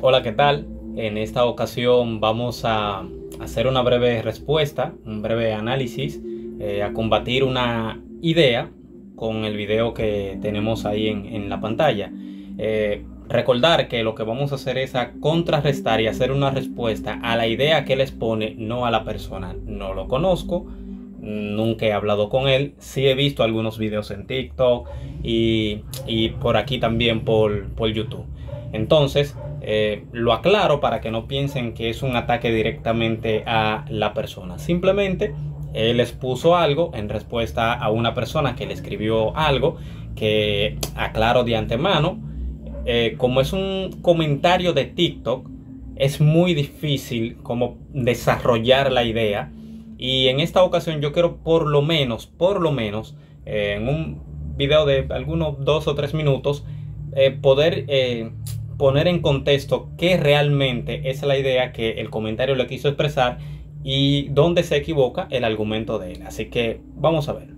Hola, ¿qué tal? En esta ocasión vamos a hacer una breve respuesta, un breve análisis, a combatir una idea con el video que tenemos ahí en la pantalla. Recordar que lo que vamos a hacer es a contrarrestar y hacer una respuesta a la idea que él expone, no a la persona. No lo conozco, nunca he hablado con él, sí he visto algunos videos en TikTok y por aquí también por YouTube. Entonces, lo aclaro para que no piensen que es un ataque directamente a la persona. Simplemente él expuso algo en respuesta a una persona que le escribió algo que aclaro de antemano. Como es un comentario de TikTok, es muy difícil como desarrollar la idea. Y en esta ocasión yo quiero por lo menos, en un video de algunos 2 o 3 minutos, poder poner en contexto qué realmente es la idea que el comentario le quiso expresar y dónde se equivoca el argumento de él. Así que vamos a ver.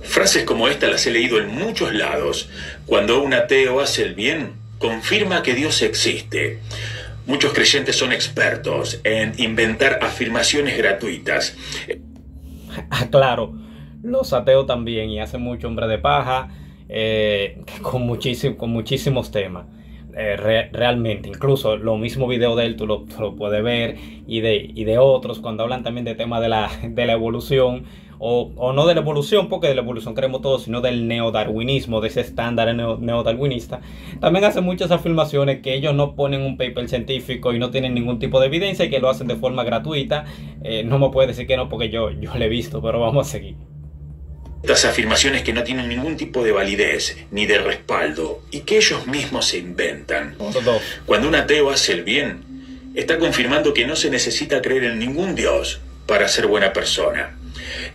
Frases como esta las he leído en muchos lados. Cuando un ateo hace el bien, confirma que Dios existe. Muchos creyentes son expertos en inventar afirmaciones gratuitas. Claro, los ateos también, y hacen mucho hombre de paja con muchísimos temas. Realmente, incluso lo mismo video de él tú lo puedes ver y de otros cuando hablan también de tema de la evolución o no de la evolución, porque de la evolución creemos todos, sino del neodarwinismo, de ese estándar neodarwinista. También hacen muchas afirmaciones que ellos no ponen un paper científico y no tienen ningún tipo de evidencia y que lo hacen de forma gratuita. No me puede decir que no porque yo lo he visto, pero vamos a seguir. Estas afirmaciones que no tienen ningún tipo de validez ni de respaldo y que ellos mismos se inventan. Cuando un ateo hace el bien, está confirmando que no se necesita creer en ningún Dios para ser buena persona.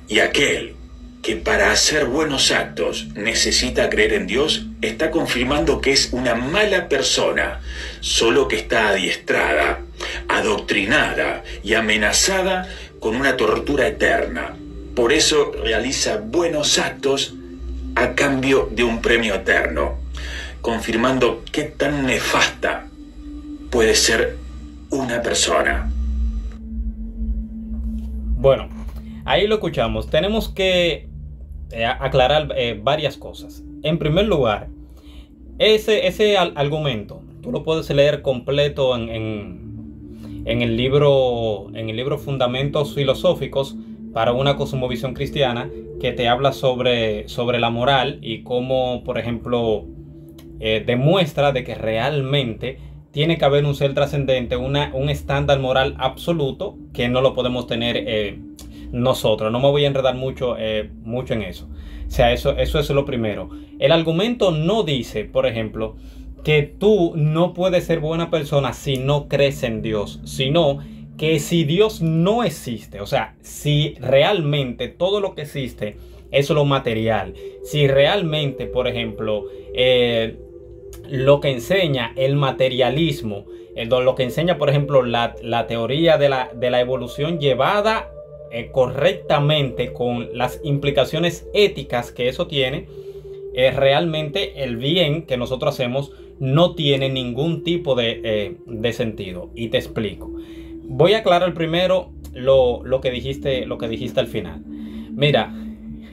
Y aquel que para hacer buenos actos necesita creer en Dios, está confirmando que es una mala persona, solo que está adiestrada, adoctrinada y amenazada con una tortura eterna. Por eso realiza buenos actos a cambio de un premio eterno, confirmando qué tan nefasta puede ser una persona. Bueno, ahí lo escuchamos. Tenemos que aclarar varias cosas. En primer lugar, ese argumento tú lo puedes leer completo en el libro Fundamentos Filosóficos para una cosmovisión cristiana, que te habla sobre la moral y cómo, por ejemplo, demuestra de que realmente tiene que haber un ser trascendente, un estándar moral absoluto que no lo podemos tener nosotros. No me voy a enredar mucho en eso. O sea, eso es lo primero. El argumento no dice, por ejemplo, que tú no puedes ser buena persona si no crees en Dios, sino que si Dios no existe, o sea, si realmente todo lo que existe es lo material, si realmente, por ejemplo, lo que enseña el materialismo, lo que enseña, por ejemplo, la teoría de la evolución llevada correctamente con las implicaciones éticas que eso tiene, realmente el bien que nosotros hacemos no tiene ningún tipo de sentido. Y te explico. Voy a aclarar primero lo que dijiste al final. Mira,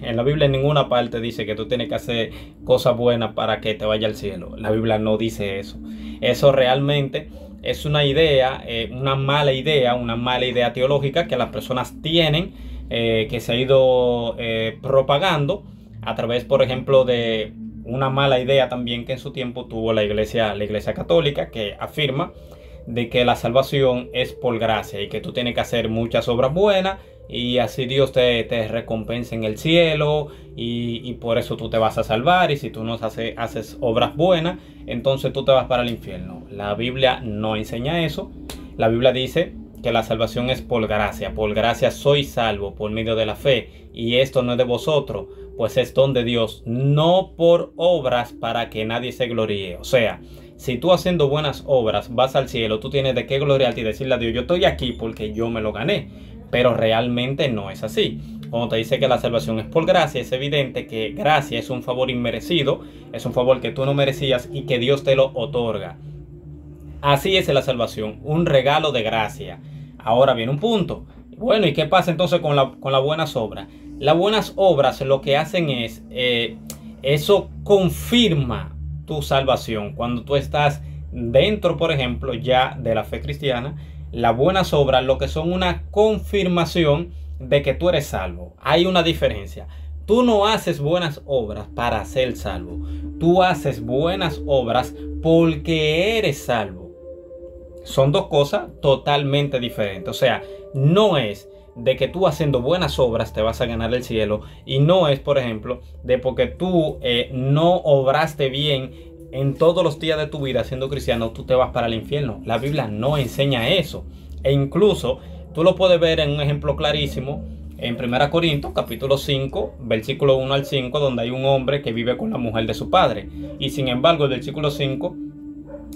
en la Biblia en ninguna parte dice que tú tienes que hacer cosas buenas para que te vaya al cielo. La Biblia no dice eso. Eso realmente es una idea, una mala idea teológica que las personas tienen, que se ha ido propagando a través, por ejemplo, de una mala idea también que en su tiempo tuvo la iglesia católica, que afirma de que la salvación es por gracia y que tú tienes que hacer muchas obras buenas y así Dios te recompensa en el cielo y por eso tú te vas a salvar, y si tú no haces obras buenas, entonces tú te vas para el infierno. La Biblia no enseña eso. La Biblia dice que la salvación es por gracia sois salvo por medio de la fe, y esto no es de vosotros, pues es don de Dios, no por obras para que nadie se gloríe. O sea, si tú haciendo buenas obras vas al cielo, tú tienes de qué gloriarte y decirle a Dios, yo estoy aquí porque yo me lo gané. Pero realmente no es así. Cuando te dice que la salvación es por gracia, es evidente que gracia es un favor inmerecido, es un favor que tú no merecías y que Dios te lo otorga. Así es la salvación, un regalo de gracia. Ahora viene un punto. Bueno, ¿y qué pasa entonces con las buenas obras? Las buenas obras lo que hacen es, eso confirma tu salvación. Cuando tú estás dentro, por ejemplo, ya de la fe cristiana, las buenas obras lo que son una confirmación de que tú eres salvo. Hay una diferencia. Tú no haces buenas obras para ser salvo. Tú haces buenas obras porque eres salvo. Son dos cosas totalmente diferentes. O sea, no es de que tú haciendo buenas obras te vas a ganar el cielo. Y no es, por ejemplo, de porque tú no obraste bien en todos los días de tu vida siendo cristiano, tú te vas para el infierno. La Biblia no enseña eso. E incluso tú lo puedes ver en un ejemplo clarísimo en 1 Corintios capítulo 5, versículo 1 al 5, donde hay un hombre que vive con la mujer de su padre. Y sin embargo, el versículo 5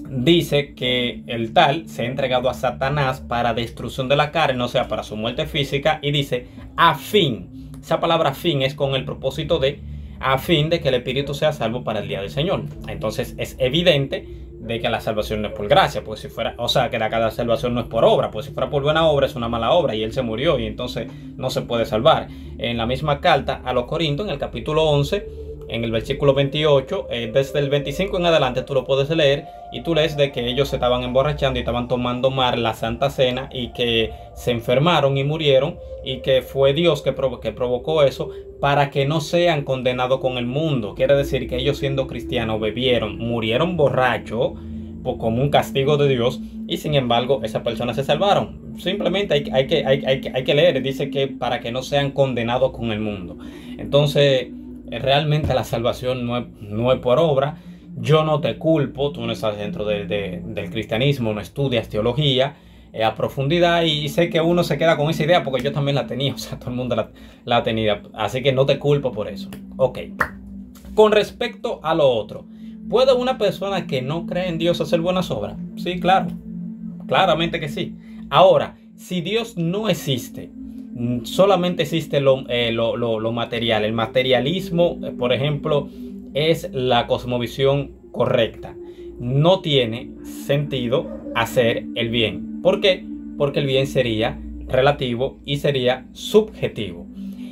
dice que el tal se ha entregado a Satanás para destrucción de la carne, o sea, para su muerte física, y dice a fin. Esa palabra fin es con el propósito de, a fin de que el espíritu sea salvo para el día del Señor. Entonces es evidente de que la salvación no es por gracia, pues si fuera, o sea, que la salvación no es por obra, pues si fuera por buena obra es una mala obra y él se murió y entonces no se puede salvar. En la misma carta a los Corintios, en el capítulo 11, en el versículo 28, desde el 25 en adelante tú lo puedes leer y tú lees de que ellos se estaban emborrachando y estaban tomando mal la Santa Cena y que se enfermaron y murieron y que fue Dios que provocó eso para que no sean condenados con el mundo. Quiere decir que ellos siendo cristianos bebieron, murieron borrachos como un castigo de Dios y sin embargo esas personas se salvaron. Simplemente hay que leer, dice que para que no sean condenados con el mundo. Entonces realmente la salvación no es por obra. Yo no te culpo, tú no estás dentro del cristianismo, no estudias teología a profundidad y sé que uno se queda con esa idea porque yo también la tenía, o sea, todo el mundo la tenía, así que no te culpo por eso. Ok, con respecto a lo otro, ¿puede una persona que no cree en Dios hacer buenas obras? Sí, claro, claramente que sí. Ahora, si Dios no existe, solamente existe lo material. El materialismo, por ejemplo, es la cosmovisión correcta. No tiene sentido hacer el bien. ¿Por qué? Porque el bien sería relativo y sería subjetivo.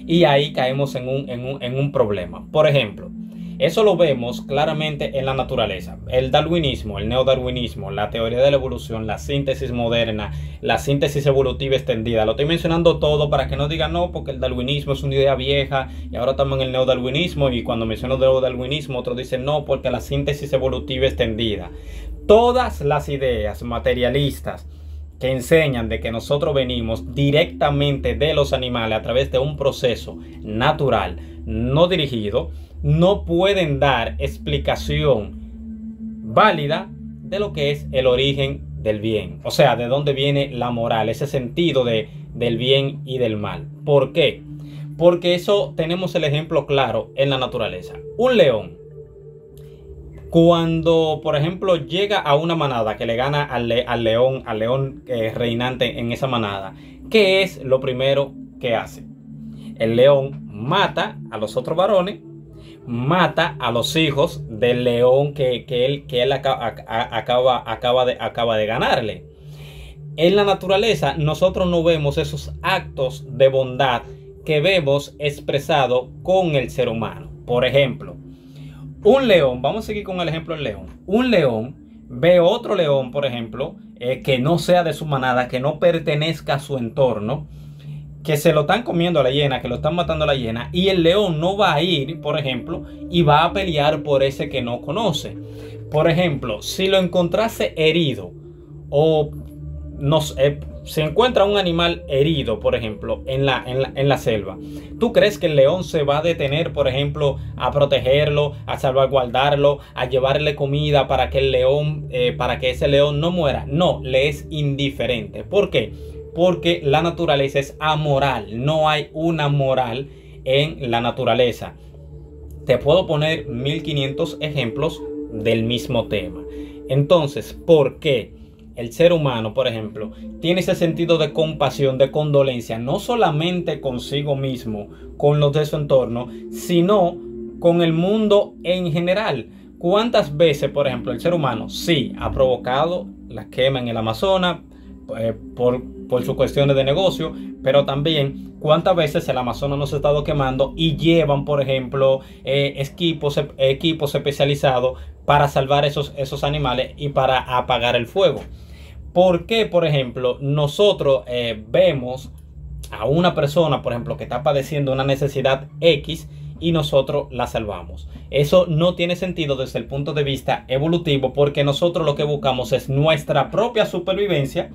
Y ahí caemos en un problema. Por ejemplo, eso lo vemos claramente en la naturaleza. El darwinismo, el neodarwinismo, la teoría de la evolución, la síntesis moderna, la síntesis evolutiva extendida. Lo estoy mencionando todo para que no digan no, porque el darwinismo es una idea vieja y ahora estamos en el neodarwinismo y cuando menciono neodarwinismo otros dicen no, porque la síntesis evolutiva extendida. Todas las ideas materialistas que enseñan de que nosotros venimos directamente de los animales a través de un proceso natural, no dirigido, no pueden dar explicación válida de lo que es el origen del bien. O sea, de dónde viene la moral, ese sentido del bien y del mal. ¿Por qué? Porque eso tenemos el ejemplo claro en la naturaleza. Un león, cuando por ejemplo llega a una manada que le gana al león reinante en esa manada, ¿qué es lo primero que hace? El león mata a los otros varones, mata a los hijos del león que él acaba de ganarle. En la naturaleza nosotros no vemos esos actos de bondad que vemos expresado con el ser humano. Por ejemplo, un león, vamos a seguir con el ejemplo del león. Un león ve otro león, por ejemplo, que no sea de su manada, que no pertenezca a su entorno, que se lo están comiendo a la hiena, que lo están matando a la hiena, y el león no va a ir, por ejemplo, y va a pelear por ese que no conoce. Por ejemplo, si lo encontrase herido o se encuentra un animal herido, por ejemplo, en la selva, ¿tú crees que el león se va a detener, por ejemplo, a protegerlo, a salvaguardarlo, a llevarle comida para que ese león no muera? No, le es indiferente. ¿Por qué? Porque la naturaleza es amoral, no hay una moral en la naturaleza. Te puedo poner 1500 ejemplos del mismo tema. Entonces, ¿por qué el ser humano, por ejemplo, tiene ese sentido de compasión, de condolencia, no solamente consigo mismo, con los de su entorno, sino con el mundo en general? ¿Cuántas veces, por ejemplo, el ser humano sí ha provocado la quema en el Amazonas por sus cuestiones de negocio? Pero también, ¿cuántas veces el Amazonas no se ha estado quemando y llevan, por ejemplo, equipos especializados para salvar esos animales y para apagar el fuego? ¿Por qué, por ejemplo, nosotros vemos a una persona, por ejemplo, que está padeciendo una necesidad X y nosotros la salvamos? Eso no tiene sentido desde el punto de vista evolutivo, porque nosotros lo que buscamos es nuestra propia supervivencia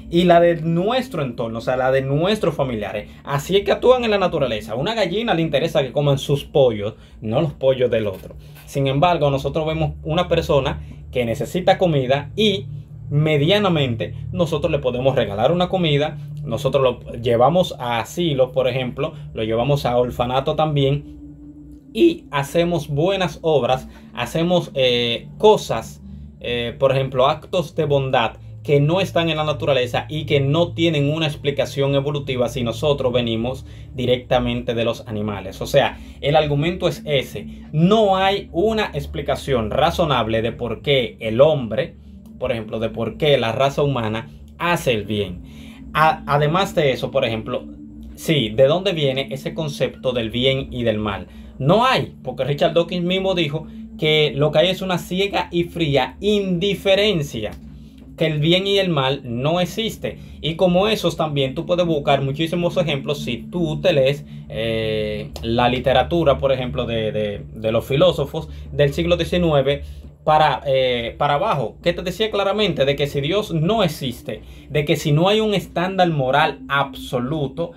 y la de nuestro entorno, o sea, la de nuestros familiares. Así es que actúan en la naturaleza. A una gallina le interesa que coman sus pollos, no los pollos del otro. Sin embargo, nosotros vemos una persona que necesita comida y medianamente nosotros le podemos regalar una comida. Nosotros lo llevamos a asilo, por ejemplo, lo llevamos a orfanato también, y hacemos buenas obras, hacemos cosas, por ejemplo, actos de bondad que no están en la naturaleza y que no tienen una explicación evolutiva si nosotros venimos directamente de los animales. O sea, el argumento es ese. No hay una explicación razonable de por qué el hombre, por ejemplo, de por qué la raza humana hace el bien. Además de eso, por ejemplo, sí, ¿de dónde viene ese concepto del bien y del mal? No hay, porque Richard Dawkins mismo dijo que lo que hay es una ciega y fría indiferencia, que el bien y el mal no existe. Y como esos también tú puedes buscar muchísimos ejemplos si tú te lees la literatura, por ejemplo, de los filósofos del siglo XIX para abajo, que te decía claramente de que si Dios no existe, de que si no hay un estándar moral absoluto,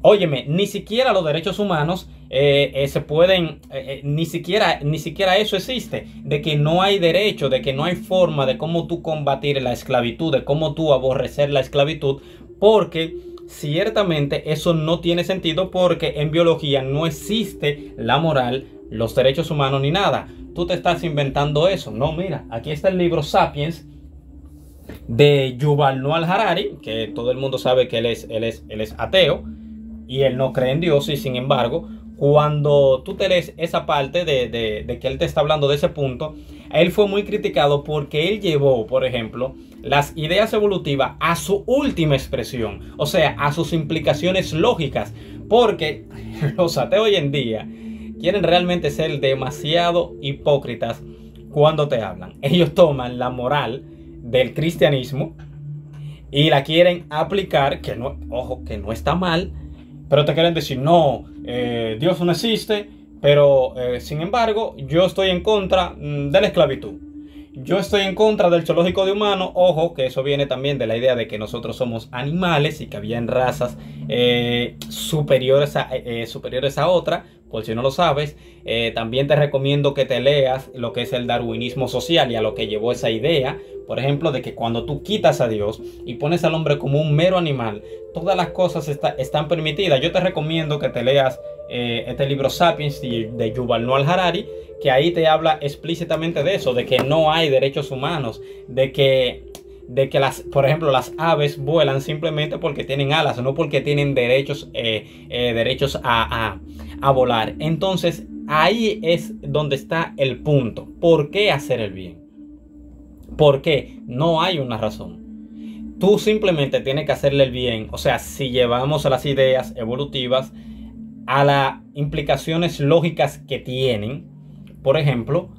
óyeme, ni siquiera los derechos humanos se pueden, ni siquiera eso existe, de que no hay derecho, de que no hay forma de cómo tú combatir la esclavitud, de cómo tú aborrecer la esclavitud, porque ciertamente eso no tiene sentido, porque en biología no existe la moral, los derechos humanos ni nada. Tú te estás inventando eso. No, mira, aquí está el libro Sapiens de Yuval Noah Harari, que todo el mundo sabe que él es ateo y él no cree en Dios, y sin embargo, cuando tú te lees esa parte de que él te está hablando de ese punto, él fue muy criticado porque él llevó, por ejemplo, las ideas evolutivas a su última expresión, o sea, a sus implicaciones lógicas, porque los ateos hoy en día quieren realmente ser demasiado hipócritas cuando te hablan. Ellos toman la moral del cristianismo y la quieren aplicar, que no, ojo, que no está mal, pero te quieren decir, no, Dios no existe, pero sin embargo, yo estoy en contra de la esclavitud. Yo estoy en contra del zoológico de humanos. Ojo, que eso viene también de la idea de que nosotros somos animales y que habían razas superiores a otra. Por si no lo sabes, también te recomiendo que te leas lo que es el darwinismo social y a lo que llevó esa idea. Por ejemplo, de que cuando tú quitas a Dios y pones al hombre como un mero animal, todas las cosas están permitidas. Yo te recomiendo que te leas este libro Sapiens de Yuval Noah Harari, que ahí te habla explícitamente de eso, de que no hay derechos humanos, de que por ejemplo, las aves vuelan simplemente porque tienen alas, no porque tienen derechos a volar. Entonces, ahí es donde está el punto. ¿Por qué hacer el bien? ¿Por qué? No hay una razón. Tú simplemente tienes que hacerle el bien. O sea, si llevamos a las ideas evolutivas a las implicaciones lógicas que tienen, por ejemplo,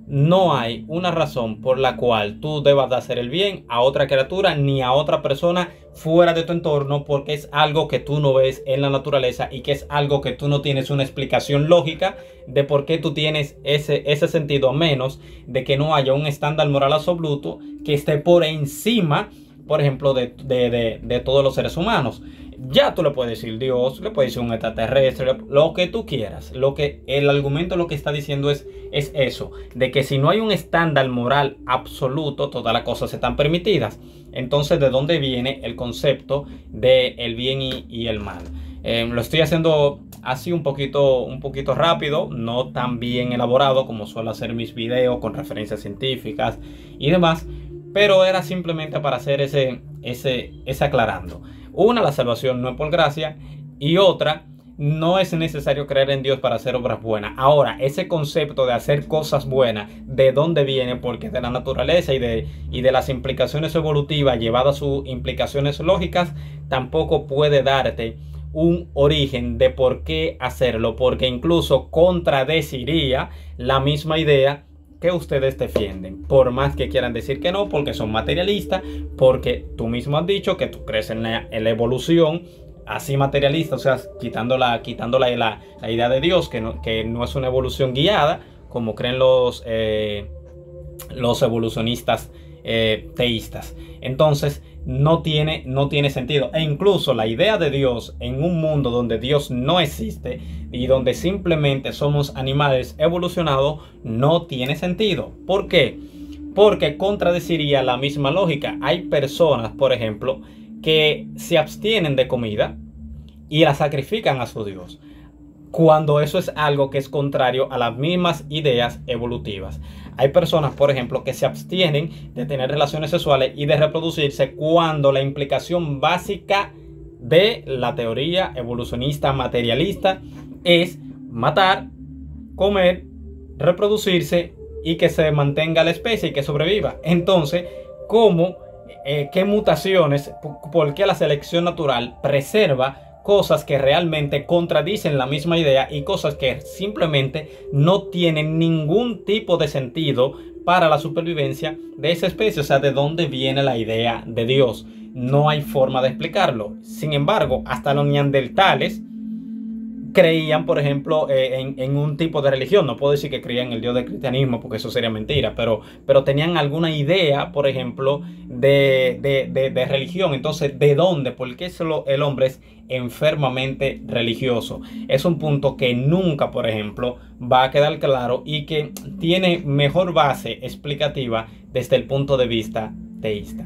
no hay una razón por la cual tú debas de hacer el bien a otra criatura ni a otra persona fuera de tu entorno, porque es algo que tú no ves en la naturaleza y que es algo que tú no tienes una explicación lógica de por qué tú tienes ese sentido, a menos de que no haya un estándar moral absoluto que esté por encima, por ejemplo, de todos los seres humanos. Ya tú le puedes decir Dios, le puedes decir un extraterrestre, lo que tú quieras. El argumento lo que está diciendo es eso, de que si no hay un estándar moral absoluto, todas las cosas están permitidas. Entonces, ¿de dónde viene el concepto del bien y el mal? Lo estoy haciendo así un poquito rápido, no tan bien elaborado como suelo hacer mis videos con referencias científicas y demás, pero era simplemente para hacer ese aclarando. Una, la salvación no es por gracia, y otra, no es necesario creer en Dios para hacer obras buenas. Ahora, ese concepto de hacer cosas buenas, ¿de dónde viene? Porque de la naturaleza y de las implicaciones evolutivas llevadas a sus implicaciones lógicas, tampoco puede darte un origen de por qué hacerlo, porque incluso contradeciría la misma idea que ustedes defienden, por más que quieran decir que no, porque son materialistas, porque tú mismo has dicho que tú crees en la evolución así materialista, o sea, quitando la idea de Dios, que no es una evolución guiada, como creen los evolucionistas teístas. Entonces, no tiene sentido. E incluso la idea de Dios en un mundo donde Dios no existe y donde simplemente somos animales evolucionados, no tiene sentido. ¿Por qué? Porque contradeciría la misma lógica. Hay personas, por ejemplo, que se abstienen de comida y la sacrifican a su Dios, cuando eso es algo que es contrario a las mismas ideas evolutivas. Hay personas, por ejemplo, que se abstienen de tener relaciones sexuales y de reproducirse cuando la implicación básica de la teoría evolucionista materialista es matar, comer, reproducirse y que se mantenga la especie y que sobreviva. Entonces, ¿cómo? ¿Qué mutaciones? ¿Por qué la selección natural preserva cosas que realmente contradicen la misma idea y cosas que simplemente no tienen ningún tipo de sentido para la supervivencia de esa especie? O sea, ¿de dónde viene la idea de Dios? No hay forma de explicarlo. Sin embargo, hasta los neandertales creían, por ejemplo, en un tipo de religión. No puedo decir que creían en el Dios del cristianismo, porque eso sería mentira, pero tenían alguna idea, por ejemplo, de religión. Entonces, ¿de dónde? ¿Por qué el hombre es enfermamente religioso? Es un punto que nunca, por ejemplo, va a quedar claro y que tiene mejor base explicativa desde el punto de vista teísta.